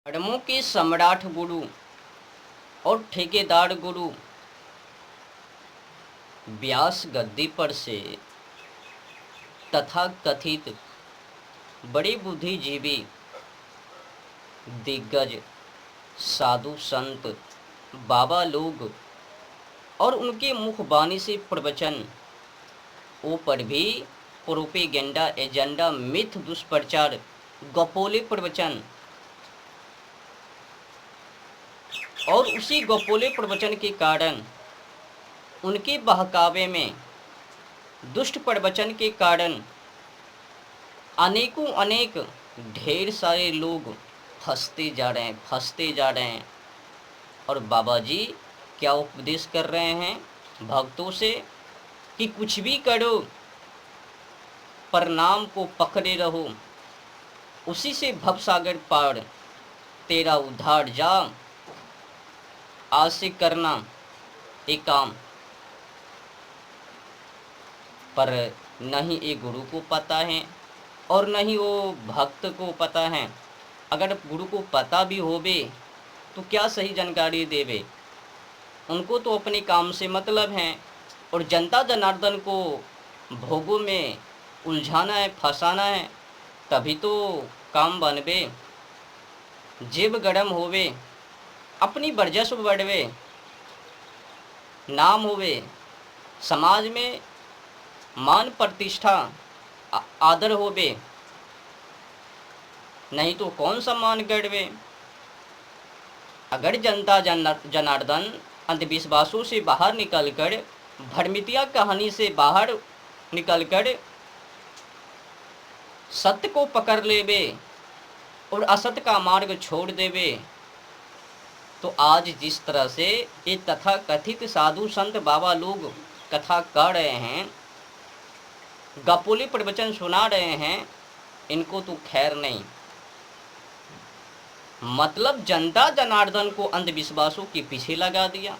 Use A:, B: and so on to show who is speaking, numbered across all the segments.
A: धर्मों के सम्राट गुरु और ठेकेदार गुरु व्यास गद्दी पर से तथाकथित बड़े बुद्धिजीवी दिग्गज साधु संत बाबा लोग और उनके मुखबानी से प्रवचन ऊपर भी प्रोपेगेंडा एजेंडा मिथ दुष्प्रचार गपोले प्रवचन और उसी गपोले प्रवचन के कारण उनके बहकावे में दुष्ट प्रवचन के कारण अनेकों अनेक ढेर सारे लोग फंसते जा रहे हैं। और बाबा जी क्या उपदेश कर रहे हैं भक्तों से कि कुछ भी करो पर नाम को पकड़े रहो, उसी से भवसागर पार तेरा उद्धार जा। आज से करना एक काम, पर न ही ये गुरु को पता है और न ही वो भक्त को पता है। अगर गुरु को पता भी होवे तो क्या सही जानकारी देवे, उनको तो अपने काम से मतलब है और जनता जनार्दन को भोगों में उलझाना है, फंसाना है, तभी तो काम बनवे। जेब गरम होवे, अपनी वर्चस्व बढ़वे, नाम होवे, समाज में मान प्रतिष्ठा आदर होवे, नहीं तो कौन सम्मान करवे। अगर जनता जनार्दन अंधविश्वासों से बाहर निकलकर, भ्रमितिया कहानी से बाहर निकलकर सत्य को पकड़ लेवे और असत्य का मार्ग छोड़ देवे, तो आज जिस तरह से ये तथाकथित साधु संत बाबा लोग कथा कर रहे हैं, गपोले प्रवचन सुना रहे हैं, इनको तो खैर नहीं। मतलब जनता जनार्दन को अंधविश्वासों के पीछे लगा दिया।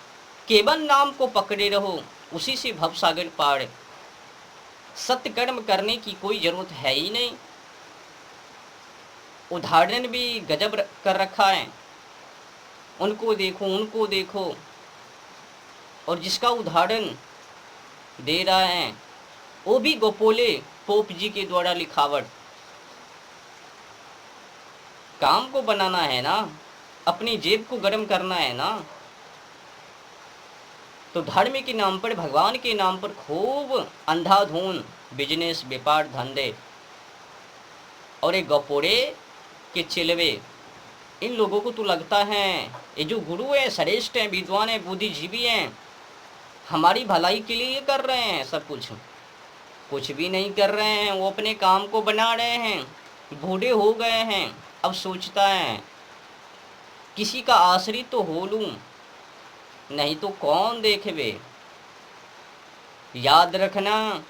A: केवल नाम को पकड़े रहो, उसी से भवसागर पार। सत्य कर्म करने की कोई जरूरत है ही नहीं। उदाहरण भी गजब कर रखा है, उनको देखो और जिसका उदाहरण दे रहा है वो भी गोपोले पोप जी के द्वारा लिखावट। काम को बनाना है ना, अपनी जेब को गर्म करना है ना, तो धर्म के नाम पर, भगवान के नाम पर खूब अंधाधुन बिजनेस व्यापार धंधे और एक गपोड़े के चिलवे। इन लोगों को तो लगता है ये जो गुरु है श्रेष्ठ हैं, विद्वान हैं, बुद्धिजीवी हैं, हमारी भलाई के लिए ये कर रहे हैं। सब कुछ भी नहीं कर रहे हैं, वो अपने काम को बना रहे हैं। बूढ़े हो गए हैं, अब सोचता है किसी का आश्रित तो हो लूं, नहीं तो कौन देखे। याद रखना,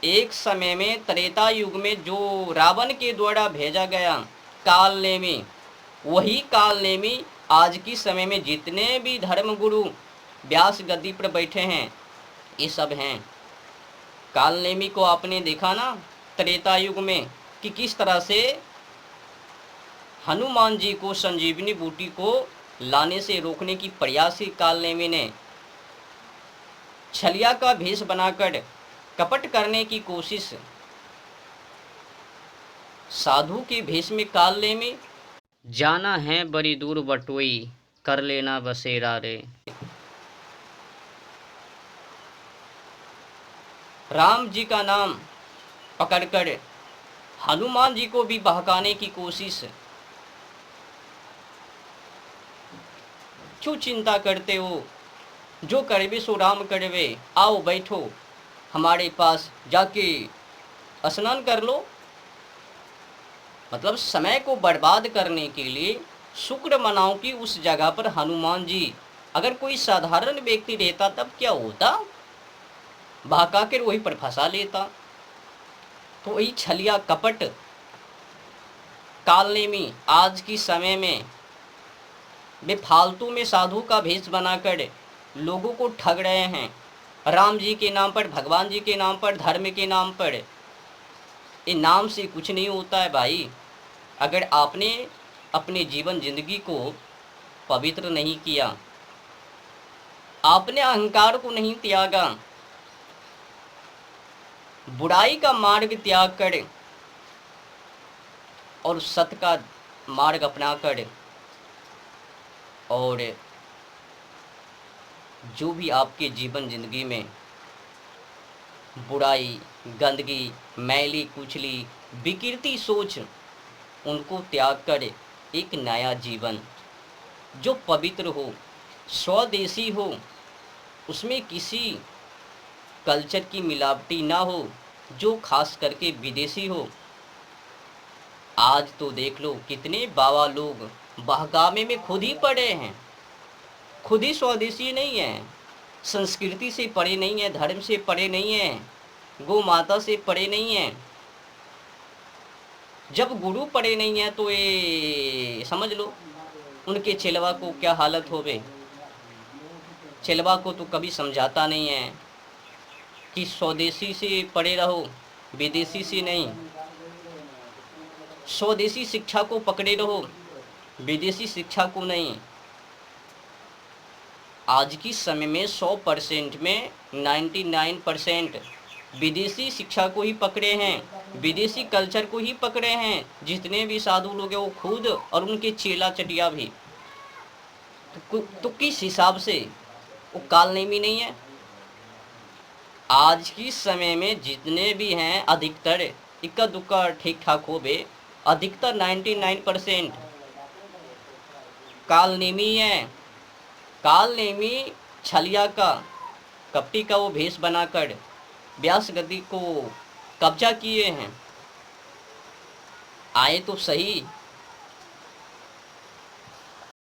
A: एक समय में त्रेता युग में जो रावण के द्वारा भेजा गया कालनेमी, वही कालनेमी आज की समय में जितने भी धर्म गुरु व्यास गद्दी पर बैठे हैं ये सब हैं। कालनेमी को आपने देखा ना त्रेता युग में कि किस तरह से हनुमान जी को संजीवनी बूटी को लाने से रोकने की प्रयास ही कालनेमी ने। छलिया का भेष बनाकर कपट करने की कोशिश साधु के भेष में कालनेमी। जाना है बड़ी दूर बटोई, कर लेना बसेरा रे। राम जी का नाम पकड़कर हनुमान जी को भी बहकाने की कोशिश। क्यों चिंता करते हो, जो करवे सो राम करवे, आओ बैठो हमारे पास, जाके स्नान कर लो। मतलब समय को बर्बाद करने के लिए शुक्र मनाओ कि उस जगह पर हनुमान जी, अगर कोई साधारण व्यक्ति रहता तब क्या होता, बहका कर वहीं पर फंसा लेता। तो वही छलिया कपट कालनेमी आज की समय में बेफालतू में साधु का भेष बनाकर लोगों को ठग रहे हैं। राम जी के नाम पर, भगवान जी के नाम पर, धर्म के नाम पर। ये नाम से कुछ नहीं होता है भाई। अगर आपने अपने जीवन जिंदगी को पवित्र नहीं किया, आपने अहंकार को नहीं त्यागा, बुराई का मार्ग त्याग कर और सत्य का मार्ग अपना कर, और जो भी आपके जीवन जिंदगी में बुराई, गंदगी, मैली कुचली, विकृति सोच, उनको त्याग कर एक नया जीवन जो पवित्र हो, स्वदेशी हो, उसमें किसी कल्चर की मिलावटी ना हो, जो खास करके विदेशी हो। आज तो देख लो कितने बाबा लोग बहकावे में खुद ही पड़े हैं, खुद ही स्वदेशी नहीं है, संस्कृति से परे नहीं है, धर्म से परे नहीं है, गौ माता से परे नहीं है। जब गुरु परे नहीं है तो ये समझ लो उनके चेलवा को क्या हालत होवे। चेलवा को तो कभी समझाता नहीं है कि स्वदेशी से परे रहो, विदेशी से नहीं। स्वदेशी शिक्षा को पकड़े रहो, विदेशी शिक्षा को नहीं। आज की समय में 100% में 99% विदेशी शिक्षा को ही पकड़े हैं, विदेशी कल्चर को ही पकड़े हैं। जितने भी साधु लोग हैं वो खुद और उनके चेला चटिया भी, तो किस हिसाब से वो काल नेमी नहीं है। आज की समय में जितने भी हैं अधिकतर इक्का दुक्का ठीक ठाक हो बे, अधिकतर 99% काल नेमी है। काल नेमी छलिया का, कपटी का वो भेष बनाकर व्यास गद्दी को कब्जा किए हैं। आए तो सही